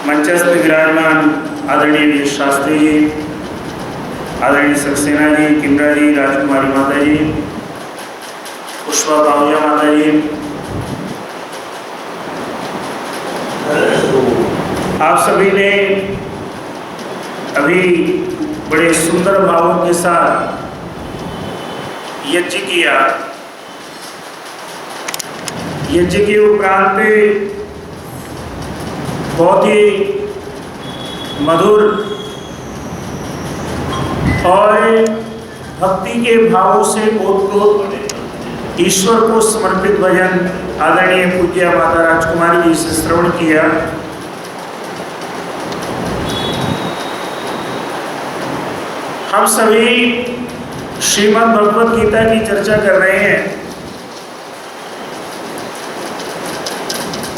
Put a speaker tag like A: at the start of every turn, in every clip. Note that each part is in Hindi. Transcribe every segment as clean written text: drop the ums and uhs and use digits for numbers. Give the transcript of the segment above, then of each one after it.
A: मंचस्थ विराजमान आदरणीय वीर शास्त्री जी, आदरणीय सक्सेना जी, किमरा जी, राजकुमारी माता जी, पुष्पा बाहुया माता जी, आप सभी ने अभी बड़े सुंदर भावों के साथ यज्ञ किया। यज्ञ के उपरांत बहुत ही मधुर और भक्ति के भावों से ओतप्रोत ईश्वर को समर्पित भजन आदरणीय पूज्य माता राजकुमारी जी से श्रवण किया। हम सभी श्रीमद् भगवद गीता की चर्चा कर रहे हैं।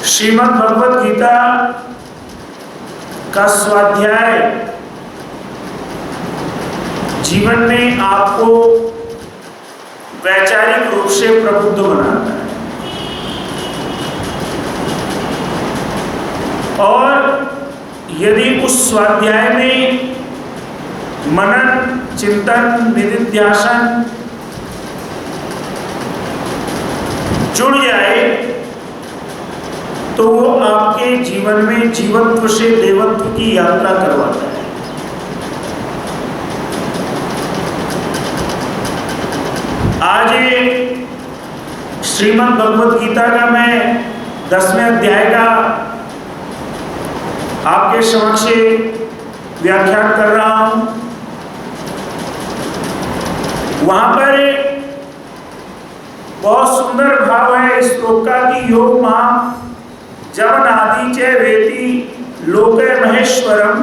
A: श्रीमद् भगवद गीता का स्वाध्याय जीवन में आपको वैचारिक रूप से प्रबुद्ध बनाता है और यदि उस स्वाध्याय में मनन, चिंतन, निधिध्यासन जुड़ जाए तो वो आपके जीवन में जीवत्व से देवत्व की यात्रा करवाता है। आज श्रीमद् भगवद गीता का मैं 10वें अध्याय का आपके समक्ष व्याख्यान कर रहा हूं। वहां पर बहुत सुंदर भाव है इस श्लोक का कि योग मां जवनादि च वेति लोके महेश्वरम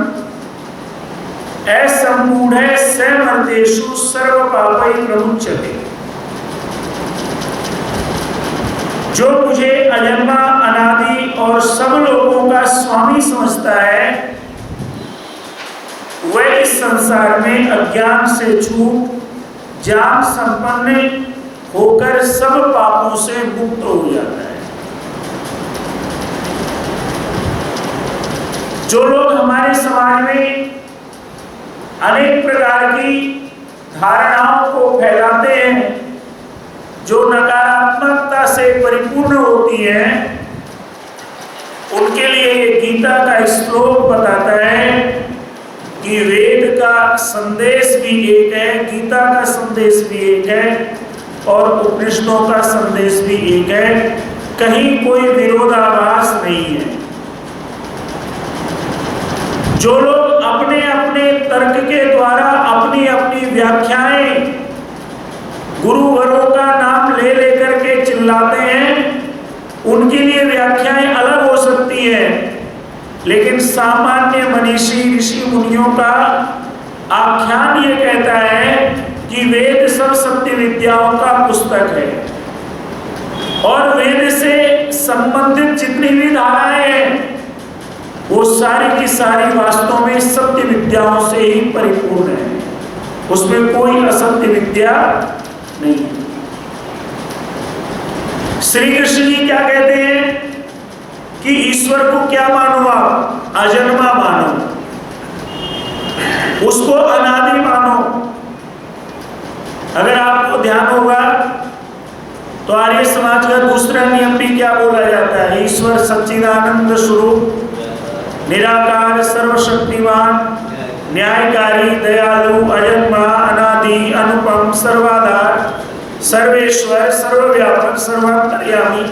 A: असम्मूढ़ स मर्तेषु सर्व पापै प्रमुच्यते। जो मुझे अजन्मा, अनादि और सब लोगों का स्वामी समझता है वह इस संसार में अज्ञान से छूट ज्ञान संपन्न होकर सब पापों से मुक्त हो जाता है। जो लोग हमारे समाज में अनेक प्रकार की धारणाओं को फैलाते हैं जो नकारात्मकता से परिपूर्ण होती हैं, उनके लिए ये गीता का श्लोक बताता है कि वेद का संदेश भी एक है, गीता का संदेश भी एक है और उपनिषदों का संदेश भी एक है। कहीं कोई विरोधाभास नहीं है। जो लोग अपने अपने तर्क के द्वारा अपनी अपनी व्याख्याएं गुरुवरों का नाम ले लेकर के चिल्लाते हैं, उनके लिए व्याख्याएं अलग हो सकती हैं, लेकिन सामान्य मनीषी ऋषि मुनियों का आख्यान ये कहता है कि वेद सब सत्य विद्याओं का पुस्तक है और वेद से संबंधित जितनी भी धाराएं हैं वो सारी की सारी वास्तव में सत्य विद्याओं से ही परिपूर्ण है। उसमें कोई असत्य विद्या नहीं है। श्री कृष्ण जी क्या कहते हैं कि ईश्वर को क्या मानो आप? अजन्मा मानो, उसको अनादि मानो। अगर आपको ध्यान होगा तो आर्य समाज का दूसरा नियम भी क्या बोला जाता है? ईश्वर सच्चिदानंद स्वरूप, निराकार, सर्वशक्तिमान, न्यायकारी, दयालु, अजन्मा, अनादि, अनुपम, सर्वाधार, सर्वेश्वर, सर्वव्यापक, सर्वांतर्यामी,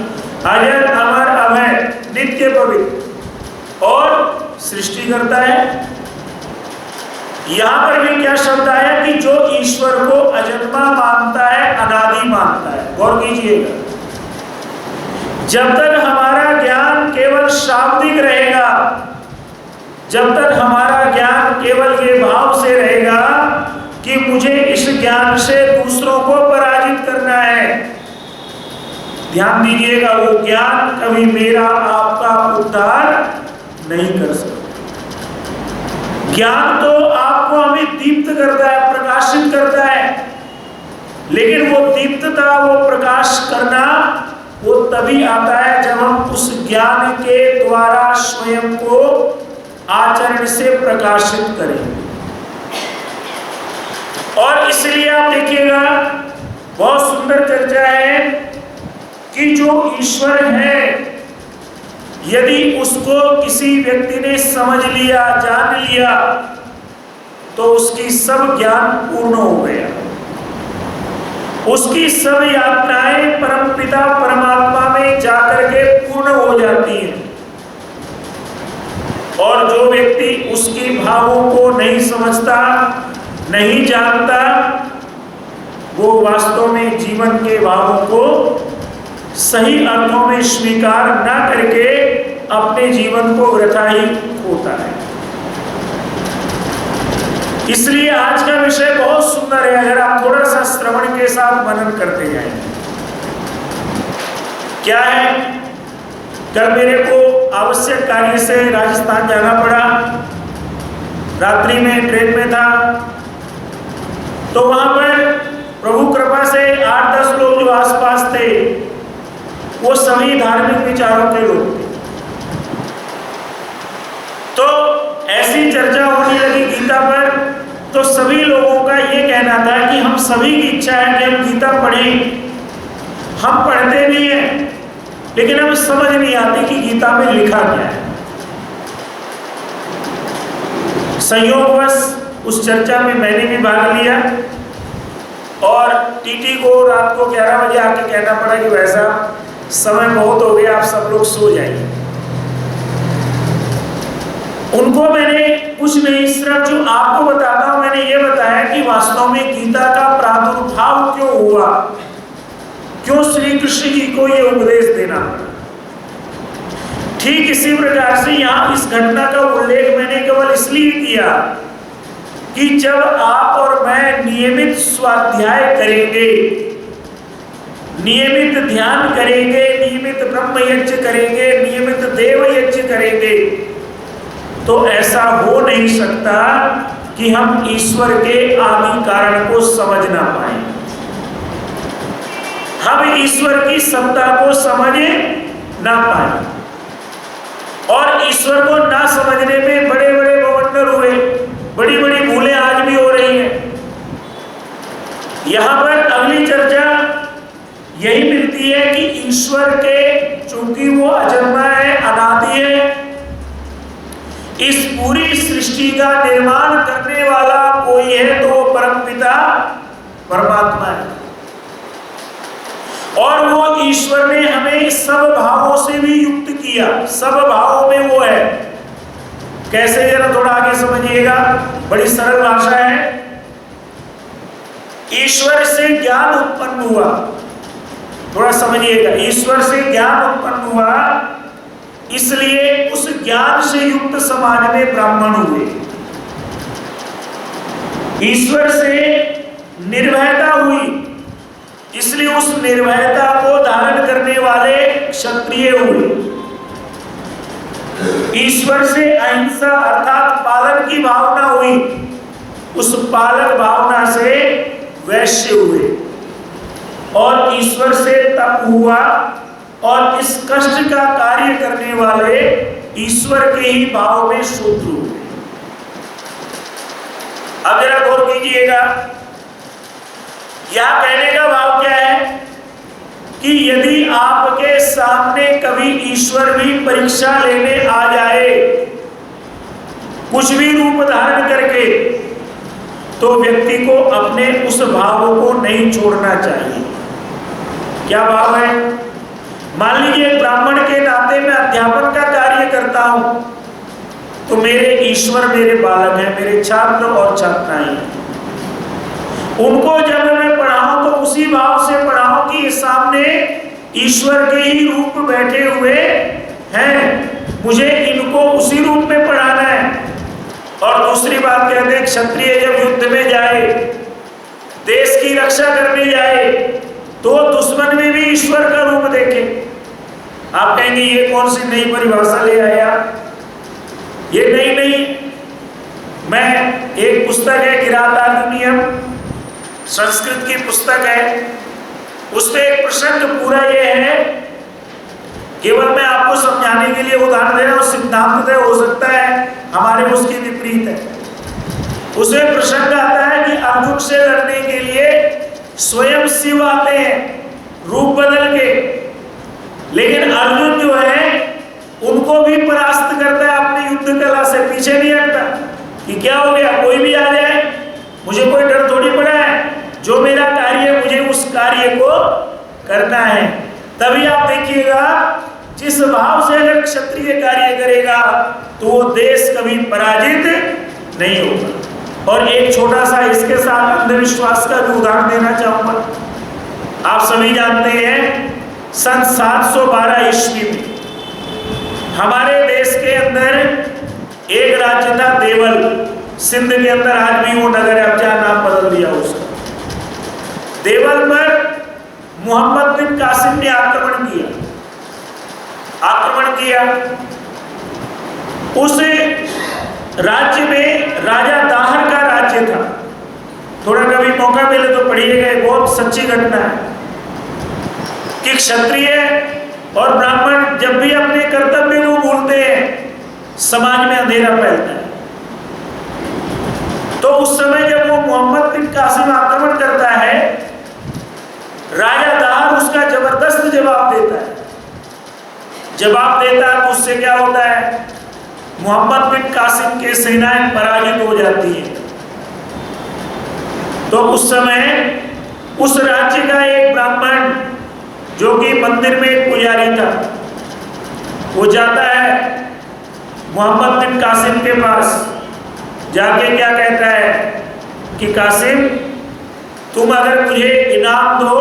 A: अजर, अमर, अभय, नित्य पवित्र और सृष्टि करता है। यहां पर भी क्या शब्द आया कि जो ईश्वर को अजन्मा मानता है, अनादि मानता है। गौर कीजिएगा, जब तक हमारा ज्ञान केवल शाब्दिक रहेगा, जब तक हमारा ज्ञान केवल ये भाव से रहेगा कि मुझे इस ज्ञान से दूसरों को पराजित करना है, ध्यान दीजिएगा, वो ज्ञान कभी मेरा आपका उद्धार नहीं कर सकता। ज्ञान तो आपको हमें दीप्त करता है, प्रकाशित करता है, लेकिन वो दीप्तता, वो प्रकाश करना वो तभी आता है जब हम उस ज्ञान ज्ञान के द्वारा स्वयं को आचरण से प्रकाशित करें। और इसलिए आप देखिएगा बहुत सुंदर चर्चा है कि जो ईश्वर है, यदि उसको किसी व्यक्ति ने समझ लिया, जान लिया, तो उसकी सब ज्ञान पूर्ण हो गया, उसकी सब यात्राएं परमपिता परमात्मा में जाकर के पूर्ण हो जाती हैं। और जो व्यक्ति उसके भावों को नहीं समझता, नहीं जानता, वो वास्तव में जीवन के भावों को सही अर्थों में स्वीकार न करके अपने जीवन को वृथा ही होता है। इसलिए आज का विषय बहुत सुंदर है, अगर आप थोड़ा सा श्रवण के साथ मनन करते जाएं। क्या है, कल मेरे को आवश्यक कार्य से राजस्थान जाना पड़ा, रात्रि में ट्रेन में था, तो वहां पर प्रभु कृपा से 8-10 लोग जो आसपास थे, वो सभी धार्मिक विचारों के लोग थे। तो ऐसी चर्चा होने लगी गीता पर, तो सभी लोगों का ये कहना था कि हम सभी की इच्छा है कि हम गीता पढ़ें। हम पढ़ते भी हैं, लेकिन हमें समझ नहीं आती कि गीता में लिखा क्या है। संयोगवश उस चर्चा में मैंने भी भाग लिया और टीटी को रात को 11 बजे आके कहना पड़ा कि वैसा समय बहुत हो गया, आप सब लोग सो जाइए। उनको मैंने कुछ नहीं, सिर्फ जो आपको बताता हूं, मैंने ये बताया कि वास्तव में गीता का प्रादुर्भाव क्यों हुआ, क्यों श्री कृष्ण जी को ये उपदेश देना पड़ा। ठीक इसी प्रकार से यहाँ इस घटना का उल्लेख मैंने केवल इसलिए किया कि जब आप और मैं नियमित स्वाध्याय करेंगे, नियमित ध्यान करेंगे, नियमित ब्रह्म यज्ञ करेंगे, नियमित देव यज्ञ करेंगे, तो ऐसा हो नहीं सकता कि हम ईश्वर के आदि कारण को समझ ना पाए, हम ईश्वर की सत्ता को समझ ना पाए। और ईश्वर को ना समझने में बड़े बड़े बवंडर हुए, बड़ी बड़ी भूलें आज भी हो रही हैं। यहां पर अगली चर्चा यही मिलती है कि ईश्वर के, चूंकि वो अजन्मा है, अनादि है, इस पूरी सृष्टि का निर्माण करने वाला कोई है तो वो परमपिता परमात्मा है। और वो ईश्वर ने हमें सब भावों से भी युक्त किया, सब भावों में वो है। कैसे, जरा थोड़ा आगे समझिएगा, बड़ी सरल भाषा है। ईश्वर से ज्ञान उत्पन्न हुआ, थोड़ा समझिएगा, ईश्वर से ज्ञान उत्पन्न हुआ, इसलिए उस ज्ञान से युक्त समाज में ब्राह्मण हुए। ईश्वर से निर्भयता हुई, इसलिए उस निर्भयता को धारण करने वाले क्षत्रिय हुए। ईश्वर से अहिंसा अर्थात पालन की भावना हुई, उस पालक भावना से वैश्य हुए। और ईश्वर से तप हुआ, और इस कष्ट का कार्य करने वाले ईश्वर के ही भाव में शूद्र हुए। अब जरा गौर कीजिएगा, यह कहने का भाव क्या है कि यदि आपके सामने कभी ईश्वर भी परीक्षा लेने आ जाए, कुछ भी रूप धारण करके, तो व्यक्ति को अपने उस भाव को नहीं छोड़ना चाहिए। क्या भाव है? मान लीजिए ब्राह्मण के नाते मैं अध्यापन का कार्य करता हूं, तो मेरे ईश्वर मेरे बालक हैं, मेरे छात्र और छात्राएं हैं। उनको जब मैं पढ़ाऊं तो उसी भाव से पढ़ाऊं कि सामने ईश्वर के ही रूप बैठे हुए हैं, मुझे इनको उसी रूप में पढ़ाना है। और दूसरी बात कहते हैं, क्षत्रिय जब युद्ध में जाए, देश की रक्षा करने जाए, तो दुश्मन में भी ईश्वर का रूप देखे। आप कहेंगे ये कौन सी नई परिभाषा ले आया? ये नहीं, मैं एक पुस्तक है किरातार्जुनीयम, संस्कृत की पुस्तक है, उसमें एक प्रसंग पूरा ये है केवल मैं आपको समझाने के लिए उदाहरण दे रहा हूं, सिद्धांत हो सकता है हमारे उसके विपरीत है। उसे प्रसंग आता है कि अर्जुन से लड़ने के लिए स्वयं शिव आते हैं रूप बदल के, लेकिन अर्जुन जो है उनको भी परास्त करता है अपनी युद्ध कला से, पीछे नहीं हटता कि क्या हो गया, कोई भी आ जाए, मुझे कोई डर थोड़ी पड़ा है, जो मेरा कार्य मुझे उस कार्य को करना है। तभी आप देखिएगा जिस भाव से अगर क्षत्रिय कार्य करेगा तो वो देश कभी पराजित नहीं होगा। और एक छोटा सा इसके साथ अंधविश्वास का भी उदाहरण देना चाहूंगा। आप सभी जानते हैं सन 712 ईस्वी में हमारे देश के अंदर एक राज्य था देवल, सिंध के अंदर, आज भी वो नगर है, अब क्या नाम बदल दिया उसका। देवल पर मोहम्मद बिन कासिम ने आक्रमण किया। उस राज्य में राजा दाहर का राज्य था। थोड़ा कभी मौका मिले तो पढ़िएगा, बहुत सच्ची घटना है कि क्षत्रिय और ब्राह्मण जब भी अपने कर्तव्य को भूलते हैं समाज में अंधेरा फैलता है। तो उस समय जब वो मोहम्मद बिन कासिम आक्रमण करता है, राजा दाहर उसका जबरदस्त जवाब देता है। तो उससे क्या होता है, मोहम्मद बिन कासिम के सेनाएं पराजित हो जाती है। तो उस समय उस राज्य का एक ब्राह्मण जो कि मंदिर में एक पुजारी था, वो जाता है मोहम्मद बिन कासिम के पास, जाके क्या कहता है कि कासिम, तुम अगर मुझे इनाम दो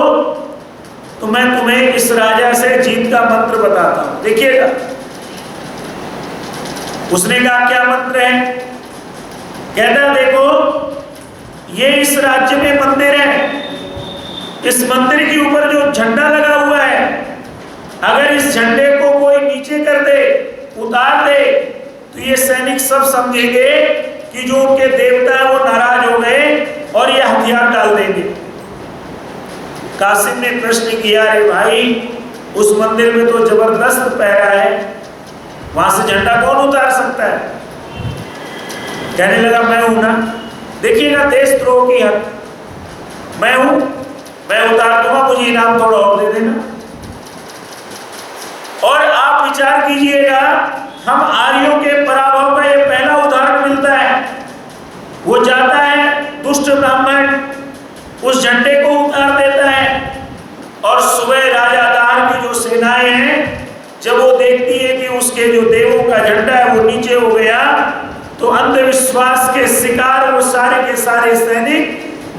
A: तो मैं तुम्हें इस राजा से जीत का मंत्र बताता हूं। देखिएगा उसने कहा क्या मंत्र है? कहता देखो ये इस राज्य में मंदिर है, इस मंदिर के ऊपर जो झंडा लगा हुआ है, अगर इस झंडे को कोई नीचे कर दे, उतार दे, तो ये सैनिक सब समझेंगे कि जो उनके देवता है वो नाराज हो गए और ये हथियार डाल देंगे। कासिम ने प्रश्न किया, अरे भाई उस मंदिर में तो जबरदस्त पहरा है, वहां से झंडा कौन उतार सकता है? कहने लगा मैं हूं ना। देखिएगा देशद्रोह की हद, मैं हूं, मैं उतार दूंगा, मुझे इनाम थोड़ा और दे देना। और आप विचार कीजिएगा, हम आर्यों के पराभव का ये पहला उदाहरण मिलता है। वो जाता है दुष्ट ब्राह्मण, उस झंडे को उतार देता है, और सुबह राजा दाहर की जो सेनाएं हैं जब वो देखती है कि उसके जो देवों का झंडा है वो नीचे हो गया, तो अंधविश्वास के शिकार वो सारे के सारे सैनिक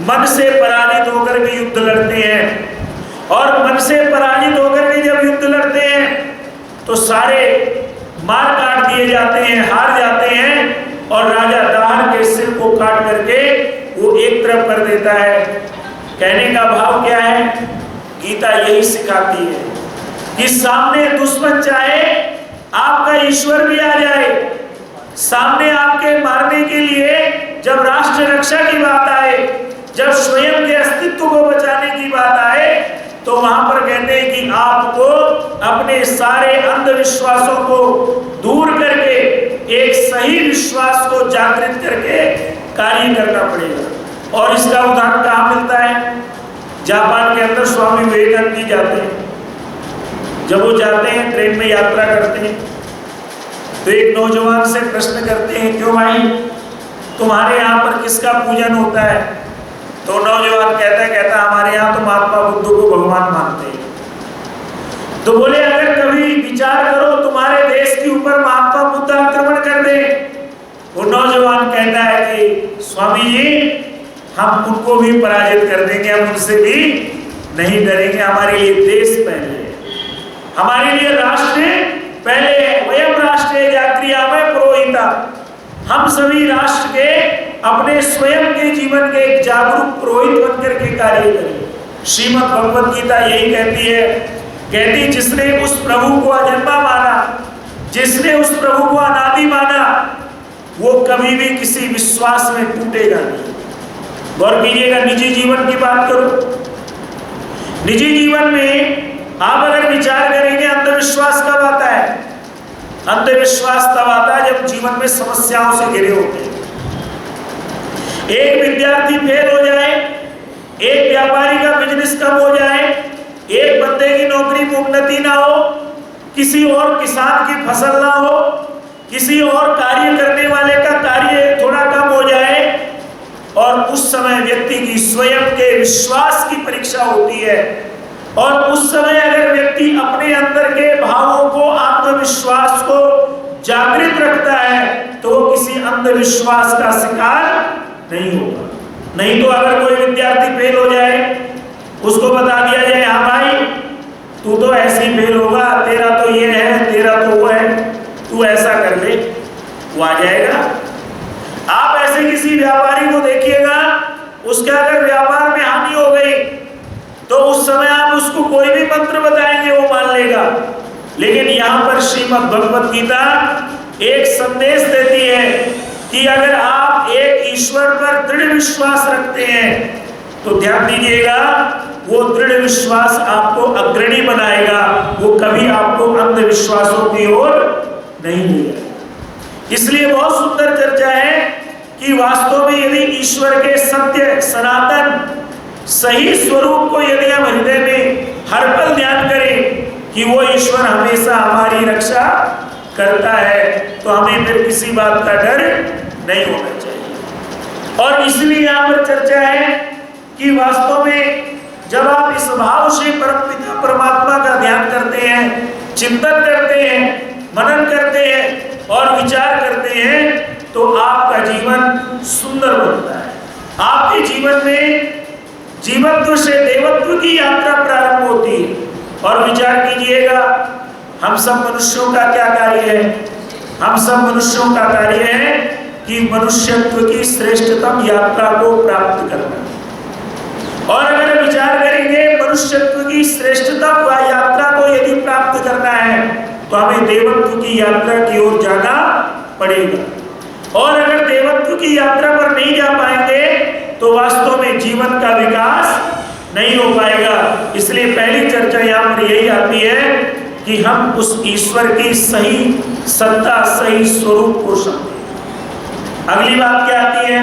A: मन से पराजित होकर के युद्ध लड़ते हैं। और मन से पराजित होकर के जब युद्ध लड़ते हैं तो सारे मार काट दिए जाते हैं, हार जाते हैं, और राजा दाहर के सिर को काट करके वो एक तरफ कर देता है। कहने का भाव क्या है? गीता यही सिखाती है कि सामने दुश्मन चाहे आपका ईश्वर भी आ जाए, सामने आपके मारने के लिए जब राष्ट्र रक्षा की बात आए, जब स्वयं के अस्तित्व को बचाने की बात आए, तो वहां पर कहते हैं कि आपको अपने सारे अंधविश्वासों को दूर करके एक सही विश्वास को जागृत करके कार्य करना पड़ेगा। और इसका उदाहरण कहाँ मिलता है? जापान के अंदर स्वामी विवेकानंद जी जाते हैं। जब वो जाते हैं, ट्रेन में यात्रा करते हैं, तो एक नौजवान से प्रश्न करते हैं, क्यों भाई तुम्हारे यहाँ पर किसका पूजन होता है? तो नौजवान कहता हमारे यहाँ तो महात्मा बुद्ध को भगवान मानते हैं। तो बोले अगर कभी विचार करो तुम्हारे देश के ऊपर महात्मा बुद्ध आक्रमण कर दे। वो नौजवान कहता है कि स्वामी जी हम उनको भी पराजित कर देंगे, हम उनसे भी नहीं डरेंगे, हमारे लिए देश पहले है, हमारे लिए राष्ट्र पहले है। वयम राष्ट्र जात्रियामय पुरोहिता, हम सभी राष्ट्र के अपने स्वयं के जीवन के एक जागरूक पुरोहित बनकर के कार्य करें। श्रीमद् भगवद गीता यही कहती है, कहती जिसने उस प्रभु को अजन्मा माना, जिसने उस प्रभु को अनादि माना, वो कभी भी किसी विश्वास में टूटेगा नहीं। गौर कीजिएगा, निजी जीवन की बात करो, निजी जीवन में आप अगर विचार करेंगे अंधविश्वास कब आता है? अंधविश्वास तब आता है जब जीवन में समस्याओं से घिरे होते हैं। एक विद्यार्थी फेल हो जाए, एक व्यापारी का बिजनेस कम हो जाए, एक बंदे की नौकरी में उन्नति ना हो, किसी और किसान की फसल ना हो, किसी और कार्य करने वाले का कार्य थोड़ा कम हो जाए, और उस समय व्यक्ति की स्वयं के विश्वास की परीक्षा होती है। और उस समय अगर व्यक्ति अपने अंदर के भावों को, आत्मविश्वास को जागृत रखता है तो वो किसी अंधविश्वास का शिकार नहीं होगा। नहीं तो अगर कोई विद्यार्थी फेल हो जाए, उसको बता दिया जाए हाँ भाई तू तो ऐसे ही फेल होगा, तेरा तो ये है, तेरा तो वो है, तू ऐसा कर ले, वो आ जाएगा। आप ऐसे किसी व्यापारी को देखिएगा, उसका अगर व्यापार में हानि हो गई तो उस समय आप उसको कोई भी मंत्र बताएंगे वो मान लेगा। लेकिन यहाँ पर श्रीमद् भगवत गीता एक संदेश देती है कि अगर आप एक ईश्वर पर दृढ़ विश्वास रखते हैं तो ध्यान दीजिएगा, वो दृढ़ विश्वास आपको अग्रणी बनाएगा, वो कभी आपको अंधविश्वासों की ओर नहीं ले जाएगा। इसलिए बहुत सुंदर चर्चा है कि वास्तव में यदि ईश्वर के सत्य, सनातन, सही स्वरूप को यदि हम हृदय में हर पल ध्यान करें कि वो ईश्वर हमेशा हमारी रक्षा करता है, तो हमें फिर किसी बात का डर नहीं होना चाहिए। और इसलिए यहाँ पर चर्चा है कि वास्तव में जब आप इस भाव से परमपिता परमात्मा का ध्यान करते हैं, चिंतन करते हैं, मनन करते हैं और विचार करते हैं तो आपका जीवन सुंदर बनता है। आपके जीवन में जीवत्व से देवत्व की यात्रा प्रारंभ होती है। और विचार कीजिएगा, हम सब मनुष्यों का क्या कार्य है? हम सब मनुष्यों का कार्य है कि मनुष्यत्व की श्रेष्ठतम यात्रा को प्राप्त करना। और अगर विचार करेंगे मनुष्यत्व की श्रेष्ठतम यात्रा को यदि प्राप्त करना है तो हमें देवत्व की यात्रा की ओर जाना पड़ेगा। और अगर देवत्व की यात्रा पर नहीं जा पाएंगे तो वास्तव में जीवन का विकास नहीं हो पाएगा। इसलिए पहली चर्चा यहाँ पर यही आती है कि हम उस ईश्वर की सही सत्ता, सही स्वरूप को समझें। अगली बात क्या आती है?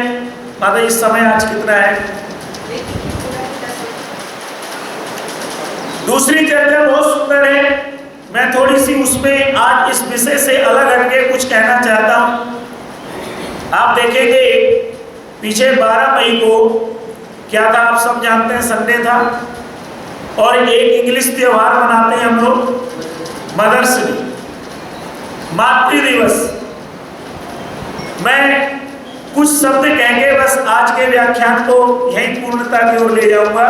A: माता जी समय आज कितना है? दूसरी चर्चा बहुत सुंदर है, मैं थोड़ी सी उसमें आज इस विषय से अलग हटके कुछ कहना चाहता हूं। आप देखेंगे पीछे 12 मई को क्या था, आप सब जानते हैं, संडे था। और एक इंग्लिश त्योहार मनाते हैं हम लोग, मदर्स डे, मातृ दिवस। मैं कुछ शब्द कह के बस आज के व्याख्यान को यहीं पूर्णता की ओर ले जाऊंगा।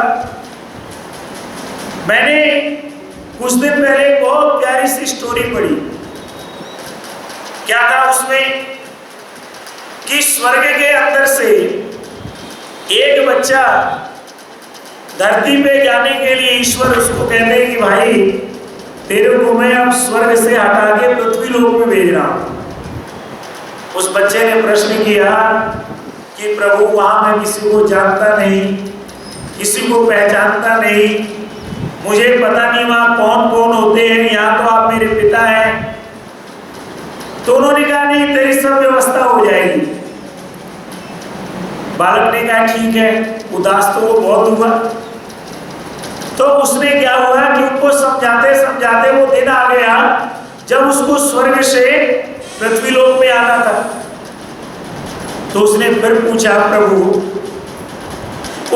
A: मैंने कुछ दिन पहले बहुत प्यारी सी स्टोरी पढ़ी। क्या था उसमें कि स्वर्ग के अंदर से एक बच्चा धरती पे जाने के लिए ईश्वर उसको कहते हैं कि भाई तेरे को मैं अब स्वर्ग से हटा के पृथ्वी लोक में भेज रहा हूं। उस बच्चे ने प्रश्न किया कि प्रभु वहां मैं किसी को जानता नहीं, किसी को पहचानता नहीं, मुझे पता नहीं वहां कौन कौन होते हैं, यहाँ तो आप मेरे पिता हैं। तो उन्होंने कहा नहीं, तेरी सब व्यवस्था हो जाएगी। बालक ने कहा ठीक है। उदास तो वो बहुत हुआ। तो उसने क्या हुआ कि उनको समझाते समझाते वो दिन आ गया जब उसको स्वर्ग से पृथ्वी लोक में आना था। तो उसने फिर पूछा प्रभु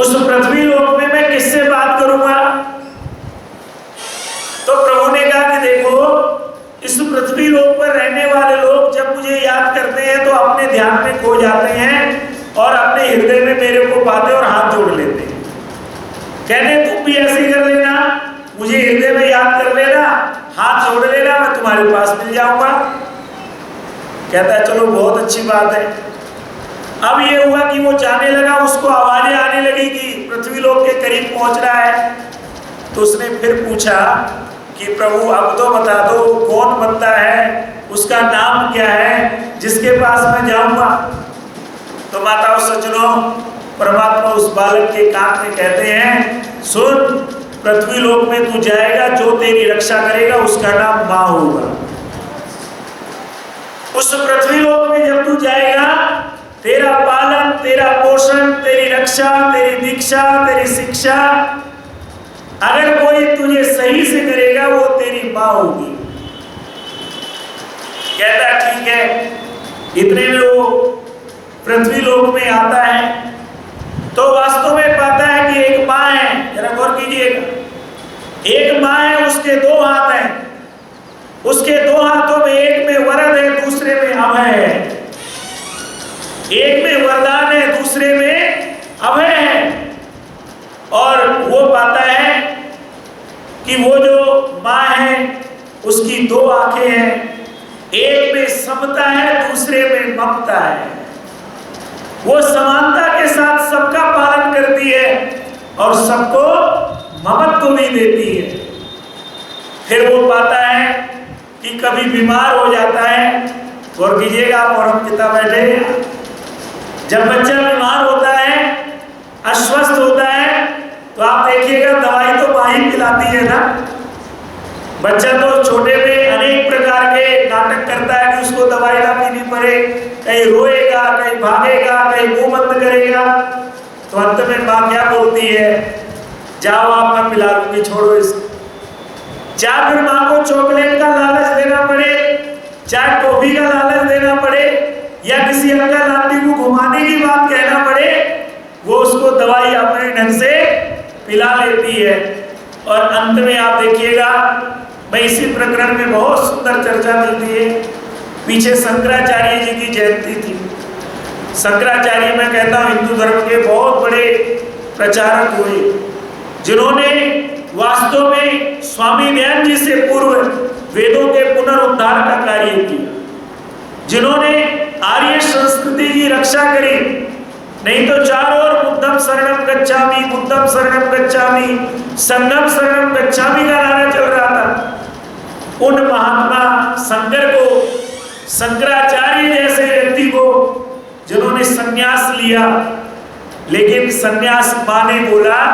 A: उस पृथ्वी लोक में मैं किससे बात करूंगा? तो प्रभु ने कहा कि देखो, इस पृथ्वी लोक पर रहने वाले लोग जब मुझे याद करते हैं तो अपने ध्यान में खो जाते हैं और अपने हृदय में मेरे को पाते और हाथ जोड़ लेते हैं। कहते तुम भी ऐसे कर लेना, मुझे हृदय में याद कर लेना, हाथ जोड़ लेना, मैं तुम्हारे पास मिल जाऊंगा। कहता है चलो बहुत अच्छी बात है। अब ये हुआ कि वो जाने लगा, उसको आवाजें आने लगी कि पृथ्वी लोक के करीब पहुंच रहा है। तो उसने फिर पूछा कि प्रभु अब तो बता दो कौन बंदा है, उसका नाम क्या है जिसके पास मैं जाऊंगा? तो माताओं सज्जनों, परमात्मा उस बालक के कान में कहते हैं सुन, पृथ्वी लोक में तू जाएगा, जो तेरी रक्षा करेगा उसका नाम माँ होगा। उस पृथ्वी लोक में जब तू जाएगा, तेरा पालन, तेरा पोषण, तेरी रक्षा, तेरी दीक्षा, तेरी शिक्षा अगर कोई तुझे सही से करेगा वो तेरी माँ होगी। कहता ठीक है। इतने में वो पृथ्वी लोक में आता है तो वास्तव में पाता है कि एक माँ है। जरा गौर कीजिएगा, एक माँ है, उसके दो हाथ हैं, उसके दो हाथों में एक में वरद है, दूसरे में अभय है। एक में वरदान है, दूसरे में अभय है। और वो पाता है कि वो जो माँ है उसकी दो आंखें हैं, एक में समता है, दूसरे में ममता है। वो समानता के साथ सबका पालन करती है और सबको ममत्व भी देती है। फिर वो पाता है कि कभी बीमार हो जाता है। गौर कीजिएगा, आप और हम पिता बैठे, जब बच्चा बीमार होता है, अस्वस्थ होता है, तो आप देखिएगा दवाई तो माँ ही पिलाती है ना। बच्चा तो छोटे में अनेक प्रकार के नाटक करता है कि उसको दवाई ना पीनी पड़े, कहीं रोएगा, कहीं भागेगा, कहीं मुंह बंद करेगा। तो अंत में माँ क्या बोलती है, जाओ आप, मैं पिला दूंगी, छोड़ो इसको। चाहे फिर माँ को चॉकलेट का लालच देना पड़े, चाहे टॉफी का लालच देना पड़े, या किसी अंकल आंटी को घुमाने की बात कहना पड़े, वो उसको दवाई अपने ढंग से पिला लेती है। और अंत में आप देखिएगा, मैं इसी प्रकरण में बहुत सुंदर चर्चा मिलती है। पीछे शंकराचार्य जी की जयंती थी। शंकराचार्य, मैं कहता हूँ, हिंदू धर्म के बहुत बड़े प्रचारक हुए, जिन्होंने वास्तव में स्वामी दयानंद जी से पूर्व वेदों के पुनरुद्धार का कार्य किया, जिन्होंने आर्य संस्कृति की रक्षा करी। नहीं तो चारों ओर बुद्धम शरणम गच्छामि, बुद्धम शरणम गच्छामि, संघम शरणम गच्छामि का नारा चल रहा था। उन महात्मा शंकर को, शंकराचार्य जैसे व्यक्ति को, जिन्होंने संन्यास लिया, लेकिन संन्यास माँ ने बोला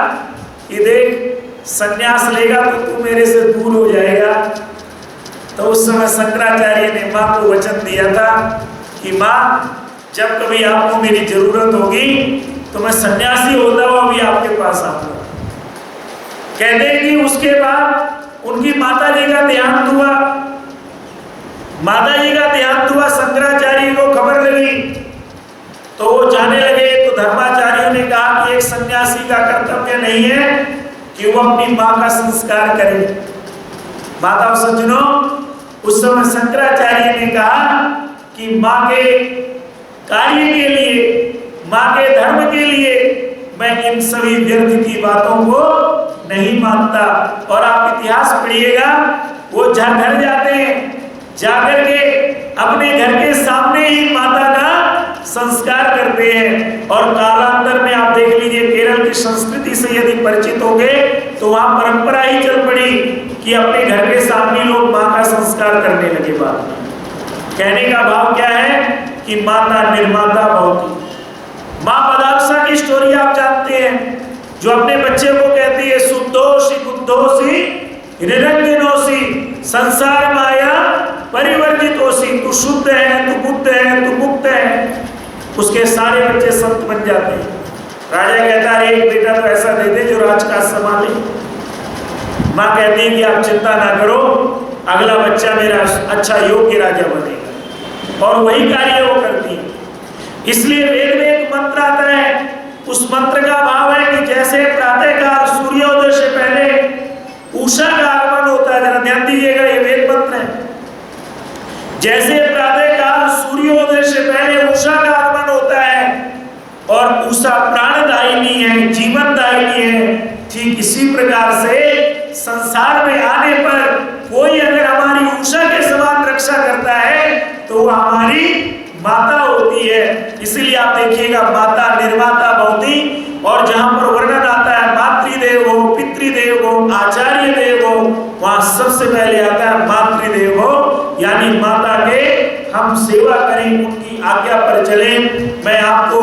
A: कि देख, संन्यास लेगा तो तू मेरे से दूर हो जाएगा। तो उस समय शंकराचार्य ने माँ को वचन दिया था कि माँ, जब कभी आपको मेरी जरूरत होगी तो मैं सन्यासी होता हुआ भी आपके पास आऊंगा। कहते हैं कि उसके बाद उनकी माता जी का देहांत हुआ। माता जी का देहांत हुआ, शंकराचार्य को खबर लगी तो वो जाने लगे। तो धर्माचार्यों ने कहा कि एक सन्यासी का कर्तव्य नहीं है कि वो अपनी माँ का संस्कार करे। माता और सज्जनों, उस समय शंकराचार्य ने कहा कि माँ के कार्य के लिए, माँ के धर्म के लिए मैं इन सभी व्यर्थ की बातों को नहीं मानता। और आप इतिहास पढ़िएगा, वो जहाँ घर जाते हैं, जाकर के अपने घर के सामने ही माता का संस्कार करते हैं। और कालांतर में आप देख लीजिए, केरल की संस्कृति से यदि परिचित हो गए तो वहाँ परंपरा ही चल पड़ी कि अपने घर के सामने लोग माँ का संस्कार करने लगे। बात कहने का भाव क्या है कि माता निर्माता भवति। माँ पदाक्षा की स्टोरी आप जानते हैं, जो अपने बच्चे को कहती है, शुद्धोषि बुद्धोषि निरंजनोषि संसार माया परिवर्जितोषि। तू शुद्ध है, तू बुद्ध है, तू मुक्त है। उसके सारे बच्चे संत बन जाते हैं। राजा कहता है, एक बेटा तो ऐसा दे दे जो राजकाज संभाले। माँ कहती है कि आप चिंता ना करो, अगला बच्चा मेरा अच्छा योग्य राजा बनेगा। और वही कार्य वो करती है। इसलिए वेद में एक मंत्र आता है, उस मंत्र का भाव है कि जैसे प्रातःकाल सूर्योदय से पहले उषा का आगमन होता है। जरा ध्यान दीजिएगा, ये वेद मंत्र है। जैसे प्रातःकाल सूर्योदय से पहले उषा का आगमन होता है और उषा प्राणदायिनी है, जीवनदायिनी है, ठीक इसी प्रकार से संसार में आने पर कोई अगर हमारी उषा के समान रक्षा करता है तो वह हमारी माता होती है। इसलिए आप देखिएगा, माता निर्माता भवति। और जहां पर वर्णन आता है मातृदेव हो, पितृदेव हो, आचार्य देव हो, वहां सबसे पहले आता है मातृदेव हो, यानी माता के हम सेवा करें, उनकी आज्ञा पर चलें। मैं आपको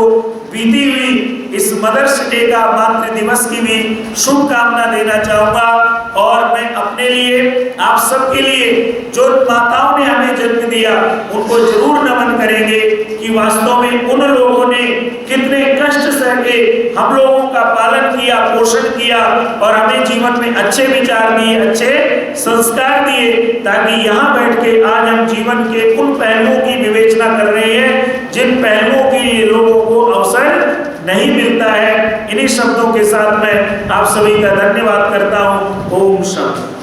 A: बीती हुई इस मदर्स डे का, मातृ दिवस की भी शुभकामना देना चाहूंगा। और मैं अपने लिए, आप सबके लिए, जो माताओं ने हमें जन्म दिया उनको जरूर नमन करेंगे कि वास्तव में उन लोगों ने कितने कष्ट सह के हम लोगों का पालन किया, पोषण किया और हमें जीवन में अच्छे विचार दिए, अच्छे संस्कार दिए, ताकि यहाँ बैठ के आज हम जीवन के उन पहलुओं की विवेचना कर रहे हैं जिन पहलुओं के लिए लोगों को अवसर नहीं मिलता है। इन्हीं शब्दों के साथ मैं आप सभी का धन्यवाद करता हूँ। ओम शांति।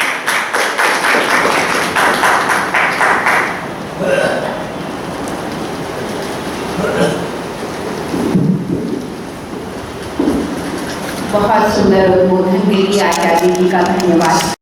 B: बहुत सुंदर उद्बोधन के लिए आचार्य जी का धन्यवाद।